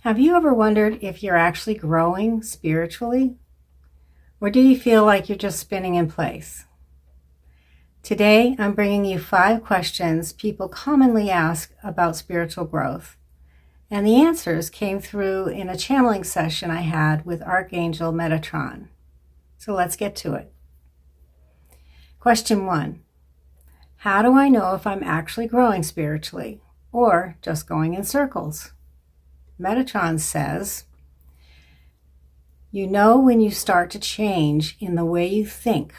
Have you ever wondered if you're actually growing spiritually? Or do you feel like you're just spinning in place? Today, I'm bringing you 5 questions people commonly ask about spiritual growth. And the answers came through in a channeling session I had with Archangel Metatron. So let's get to it. Question 1. How do I know if I'm actually growing spiritually or just going in circles? Metatron says, you know when you start to change in the way you think,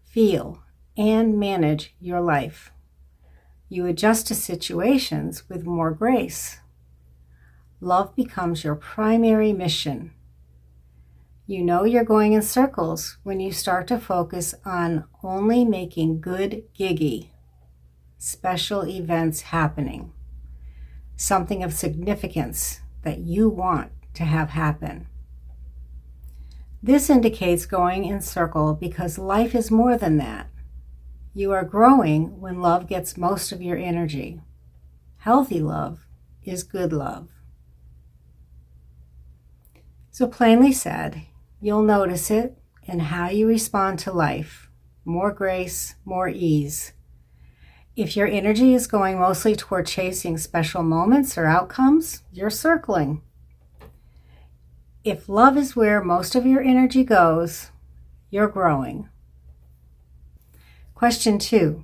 feel, and manage your life. You adjust to situations with more grace. Love becomes your primary mission. You know you're going in circles when you start to focus on only making good Giggy, special events happening, something of significance that you want to have happen. This indicates going in circle because life is more than that. You are growing when love gets most of your energy. Healthy love is good love. So plainly said, you'll notice it in how you respond to life. More grace, more ease. If your energy is going mostly toward chasing special moments or outcomes, you're circling. If love is where most of your energy goes, you're growing. Question 2.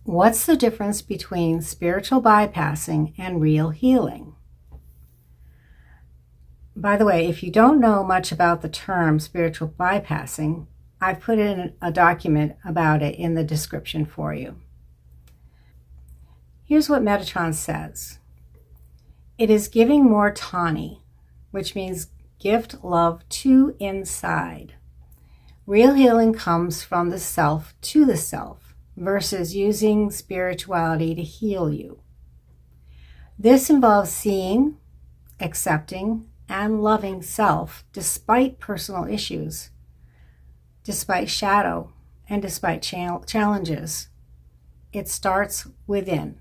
What's the difference between spiritual bypassing and real healing? By the way, if you don't know much about the term spiritual bypassing, I've put in a document about it in the description for you. Here's what Metatron says. It is giving more Tonny, which means gift love to inside. Real healing comes from the self to the self versus using spirituality to heal you. This involves seeing, accepting, and loving self despite personal issues, despite shadow, and despite challenges. It starts within.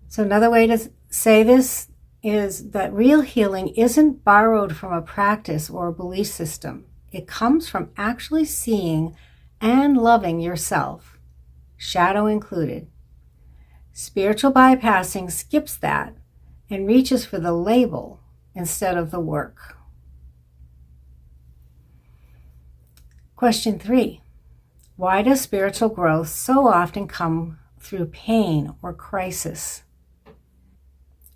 So another way to say this is that real healing isn't borrowed from a practice or a belief system. It comes from actually seeing and loving yourself, shadow included. Spiritual bypassing skips that and reaches for the label instead of the work. Question 3. Why does spiritual growth so often come through pain or crisis?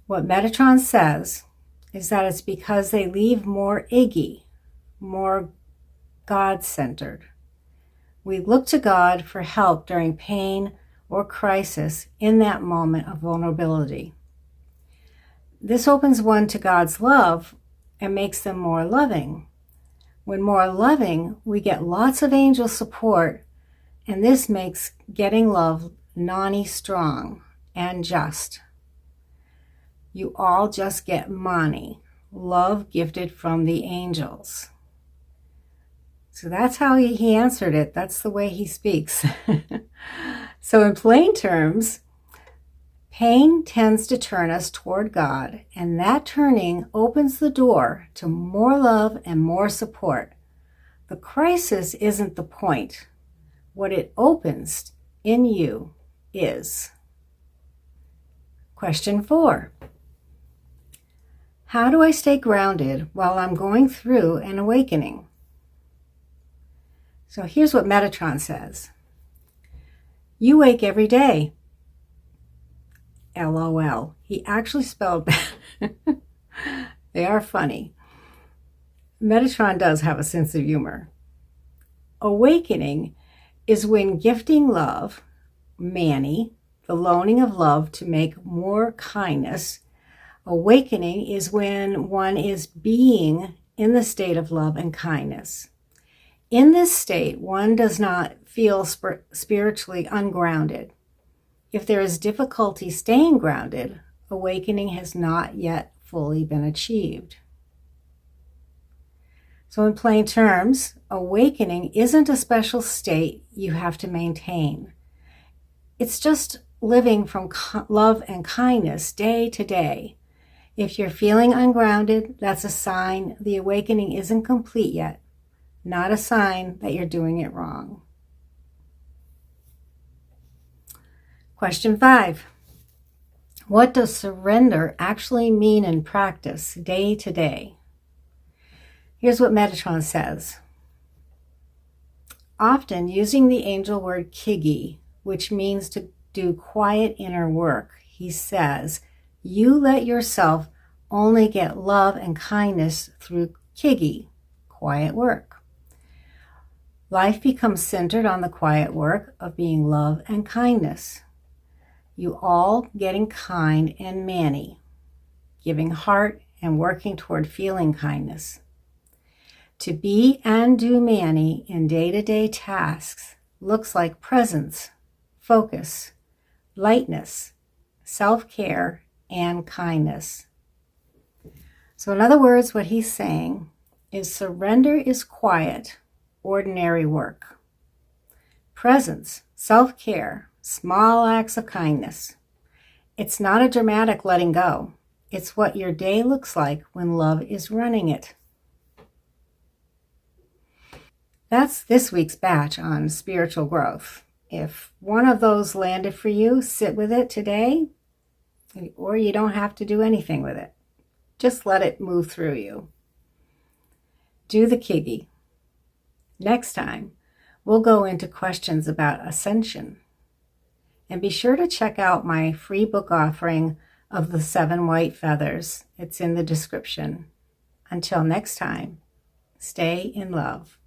What Metatron says is that it's because they leave more Iggy, more God-centered. We look to God for help during pain or crisis in that moment of vulnerability. This opens one to God's love and makes them more loving. When more loving, we get lots of angel support, and this makes getting love non-strong and just. You all just get Monny, love gifted from the angels. So that's how he answered it. That's the way he speaks. So in plain terms, pain tends to turn us toward God, and that turning opens the door to more love and more support. The crisis isn't the point. What it opens in you is. Question 4. How do I stay grounded while I'm going through an awakening? So here's what Metatron says. You wake every day. LOL. He actually spelled that. They are funny. Metatron does have a sense of humor. Awakening is when gifting love, Manny, the loaning of love to make more kindness. Awakening is when one is being in the state of love and kindness. In this state, one does not feel spiritually ungrounded. If there is difficulty staying grounded, awakening has not yet fully been achieved. So in plain terms, awakening isn't a special state you have to maintain. It's just living from love and kindness day to day. If you're feeling ungrounded, that's a sign the awakening isn't complete yet, not a sign that you're doing it wrong. Question 5. What does surrender actually mean in practice, day to day? Here's what Metatron says. Often using the angel word Kiggy, which means to do quiet inner work, he says, you let yourself only get love and kindness through Kiggy, quiet work. Life becomes centered on the quiet work of being love and kindness. You all getting kind and Manny, giving heart and working toward feeling kindness. To be and do Manny in day-to-day tasks looks like presence, focus, lightness, self-care, and kindness. So in other words, what he's saying is surrender is quiet, ordinary work. Presence, self-care, small acts of kindness. It's not a dramatic letting go. It's what your day looks like when love is running it. That's this week's batch on spiritual growth. If one of those landed for you, sit with it today, or you don't have to do anything with it. Just let it move through you. Do the Kiggy. Next time, we'll go into questions about ascension. And be sure to check out my free book offering of the 7 white feathers. It's in the description. Until next time, stay in love.